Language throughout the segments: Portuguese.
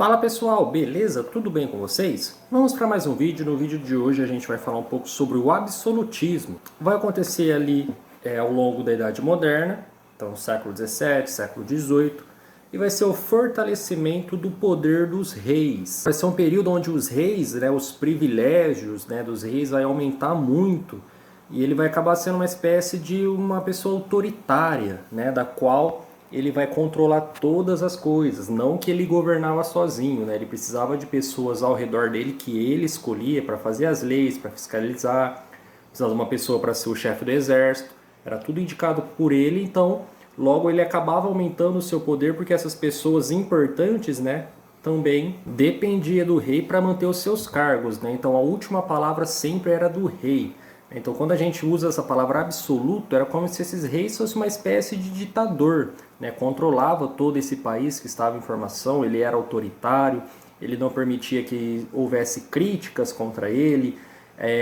Fala pessoal, beleza? Tudo bem com vocês? Vamos para mais um vídeo. No vídeo de hoje a gente vai falar um pouco sobre o absolutismo. Vai acontecer ali ao longo da Idade Moderna, então século XVII, século XVIII, e vai ser o fortalecimento do poder dos reis. Vai ser um período onde os reis, os privilégios dos reis vai aumentar muito, e ele vai acabar sendo uma espécie de uma pessoa autoritária, da qual ele vai controlar todas as coisas, não que ele governava sozinho, ele precisava de pessoas ao redor dele que ele escolhia para fazer as leis, para fiscalizar, precisava de uma pessoa para ser o chefe do exército, era tudo indicado por ele, então logo ele acabava aumentando o seu poder porque essas pessoas importantes, também dependia do rei para manter os seus cargos, então a última palavra sempre era do rei. Então, quando a gente usa essa palavra absoluto, era como se esses reis fossem uma espécie de ditador, controlava todo esse país que estava em formação, ele era autoritário, ele não permitia que houvesse críticas contra ele,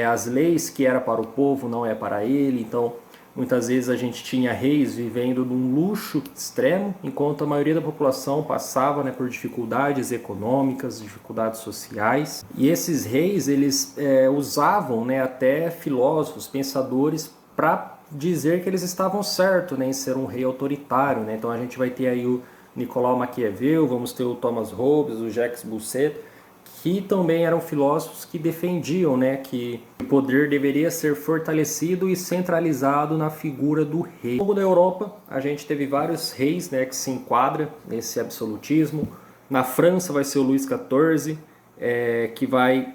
as leis que era para o povo não é para ele, então muitas vezes a gente tinha reis vivendo num luxo extremo, enquanto a maioria da população passava por dificuldades econômicas, dificuldades sociais. E esses reis, eles usavam até filósofos, pensadores, para dizer que eles estavam certos em ser um rei autoritário. Então a gente vai ter aí o Nicolau Maquiavel, vamos ter o Thomas Hobbes, o Jacques Boussuet, que também eram filósofos que defendiam que o poder deveria ser fortalecido e centralizado na figura do rei. Ao longo da Europa, a gente teve vários reis que se enquadram nesse absolutismo. Na França vai ser o Luís XIV, que vai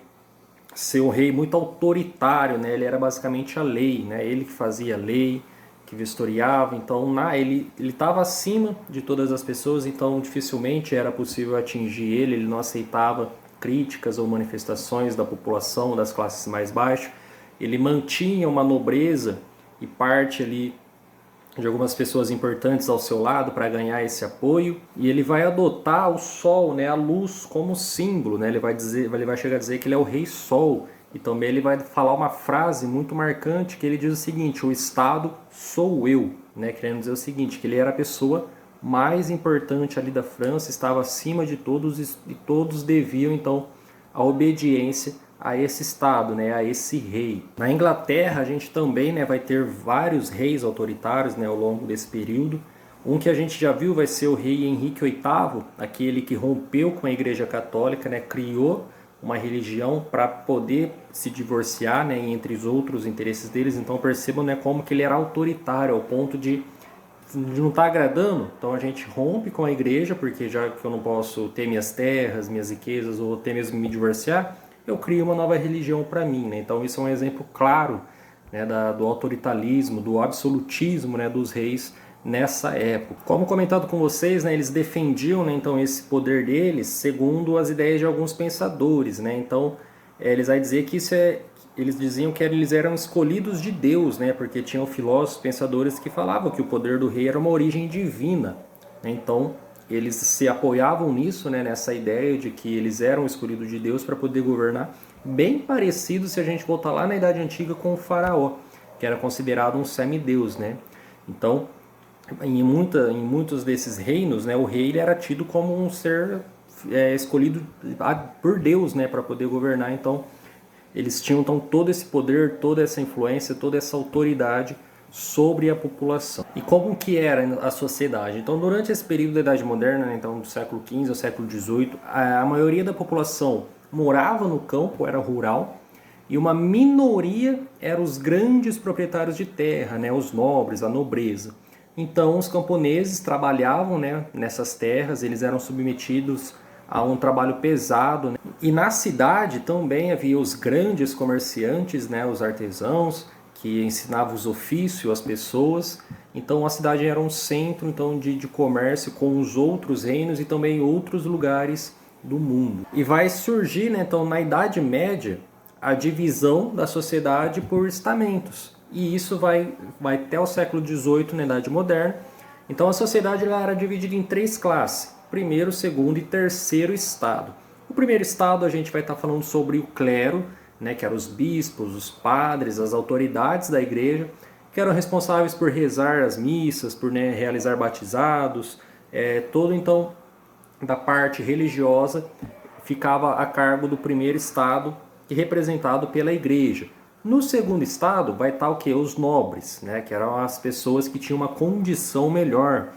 ser um rei muito autoritário, ele era basicamente a lei, ele que fazia a lei, que vistoriava, então ele estava acima de todas as pessoas, então dificilmente era possível atingir ele não aceitava críticas ou manifestações da população, das classes mais baixas. Ele mantinha uma nobreza e parte ali de algumas pessoas importantes ao seu lado para ganhar esse apoio, e ele vai adotar o sol, a luz como símbolo, ele vai chegar a dizer que ele é o rei sol, e também ele vai falar uma frase muito marcante que ele diz o seguinte: o Estado sou eu, querendo dizer o seguinte, que ele era a pessoa mais importante ali da França, estava acima de todos e todos deviam então a obediência a esse Estado, a esse rei. Na Inglaterra a gente também vai ter vários reis autoritários ao longo desse período. Um que a gente já viu vai ser o rei Henrique VIII, aquele que rompeu com a Igreja Católica, criou uma religião para poder se divorciar entre os outros interesses deles. Então percebam como que ele era autoritário ao ponto de não estar agradando, então a gente rompe com a igreja, porque já que eu não posso ter minhas terras, minhas riquezas, ou até mesmo me divorciar, eu crio uma nova religião para mim. Então isso é um exemplo claro do autoritarismo, do absolutismo dos reis nessa época. Como comentado com vocês, eles defendiam então esse poder deles segundo as ideias de alguns pensadores. Então eles vão dizer que eles diziam que eles eram escolhidos de Deus, porque tinham filósofos, pensadores que falavam que o poder do rei era uma origem divina. Então, eles se apoiavam nisso, nessa ideia de que eles eram escolhidos de Deus para poder governar, bem parecido se a gente voltar lá na Idade Antiga com o faraó, que era considerado um semideus. Então, em muitos desses reinos, o rei ele era tido como um ser escolhido por Deus, para poder governar. Então, eles tinham então todo esse poder, toda essa influência, toda essa autoridade sobre a população. E como que era a sociedade? Então, durante esse período da Idade Moderna, então do século XV ao século XVIII, a maioria da população morava no campo, era rural, e uma minoria eram os grandes proprietários de terra, os nobres, a nobreza. Então, os camponeses trabalhavam nessas terras, eles eram submetidos a um trabalho pesado. E na cidade também havia os grandes comerciantes, os artesãos, que ensinavam os ofícios às pessoas. Então a cidade era um centro então, de comércio com os outros reinos e também outros lugares do mundo. E vai surgir então, na Idade Média a divisão da sociedade por estamentos. E isso vai até o século XVIII, na Idade Moderna. Então a sociedade ela era dividida em três classes: primeiro, segundo e terceiro estado. O primeiro estado a gente vai estar falando sobre o clero, que eram os bispos, os padres, as autoridades da igreja, que eram responsáveis por rezar as missas, por realizar batizados, todo então da parte religiosa ficava a cargo do primeiro estado, representado pela igreja. No segundo estado vai estar o que? Os nobres, né? Que eram as pessoas que tinham uma condição melhor.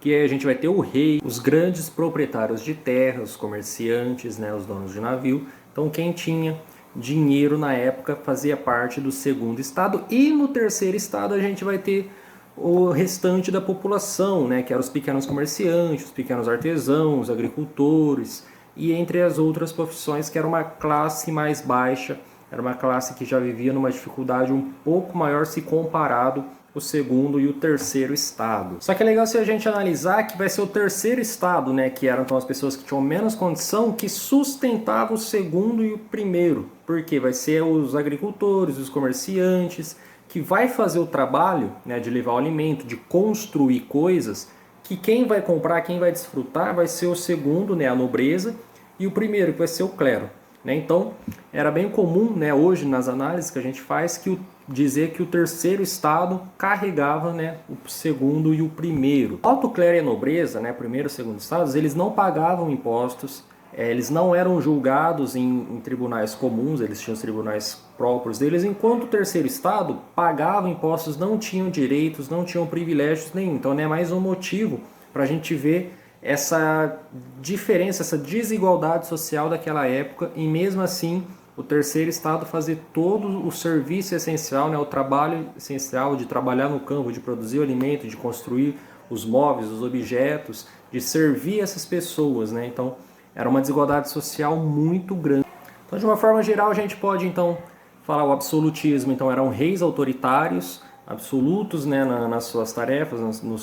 Que a gente vai ter o rei, os grandes proprietários de terra, os comerciantes, né? Os donos de navio. Então quem tinha dinheiro na época fazia parte do segundo estado. E no terceiro estado a gente vai ter o restante da população, né? Que eram os pequenos comerciantes, os pequenos artesãos, agricultores e entre as outras profissões, que era uma classe mais baixa, era uma classe que já vivia numa dificuldade um pouco maior se comparado o segundo e o terceiro estado. Só que é legal se a gente analisar que vai ser o terceiro estado, né, que eram então as pessoas que tinham menos condição, que sustentavam o segundo e o primeiro, porque vai ser os agricultores, os comerciantes, que vai fazer o trabalho, né, de levar o alimento, de construir coisas, que quem vai comprar, quem vai desfrutar vai ser o segundo, né, a nobreza, e o primeiro, que vai ser o clero. Né? Então, era bem comum, né, hoje nas análises que a gente faz, dizer que o terceiro estado carregava, né, o segundo e o primeiro. O alto clero e a nobreza, né, primeiro e segundo estados, eles não pagavam impostos, eles não eram julgados em tribunais comuns, eles tinham os tribunais próprios deles, enquanto o terceiro estado pagava impostos, não tinham direitos, não tinham privilégios nenhum. Então, é mais um motivo para a gente ver essa diferença, essa desigualdade social daquela época, e mesmo assim o terceiro estado fazer todo o serviço essencial, né, o trabalho essencial de trabalhar no campo, de produzir o alimento, de construir os móveis, os objetos, de servir essas pessoas, né? Então era uma desigualdade social muito grande. Então, de uma forma geral, a gente pode então falar o absolutismo. Então eram reis autoritários, absolutos, né, nas suas tarefas, no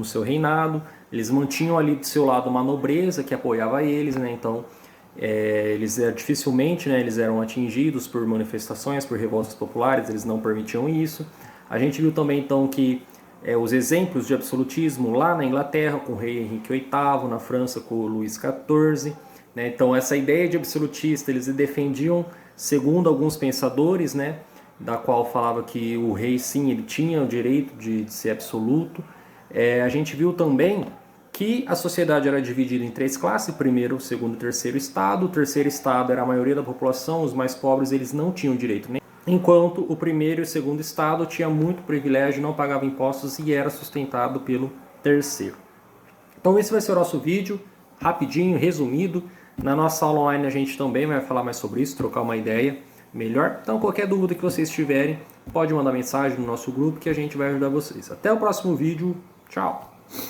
seu reinado. Eles mantinham ali do seu lado uma nobreza que apoiava eles, né? Então eles dificilmente, né, eles eram atingidos por manifestações, por revoltas populares, eles não permitiam isso. A gente viu também então que os exemplos de absolutismo lá na Inglaterra com o rei Henrique VIII, na França com o Luís XIV, né? Então essa ideia de absolutista eles defendiam, segundo alguns pensadores, né, da qual falava que o rei sim, ele tinha o direito de ser absoluto. A gente viu também que a sociedade era dividida em três classes: primeiro, segundo e terceiro estado. O terceiro estado era a maioria da população, os mais pobres eles não tinham direito nenhum, enquanto o primeiro e o segundo estado tinha muito privilégio, não pagava impostos e era sustentado pelo terceiro. Então esse vai ser o nosso vídeo, rapidinho, resumido. Na nossa aula online a gente também vai falar mais sobre isso, trocar uma ideia melhor. Então qualquer dúvida que vocês tiverem, pode mandar mensagem no nosso grupo que a gente vai ajudar vocês. Até o próximo vídeo, tchau!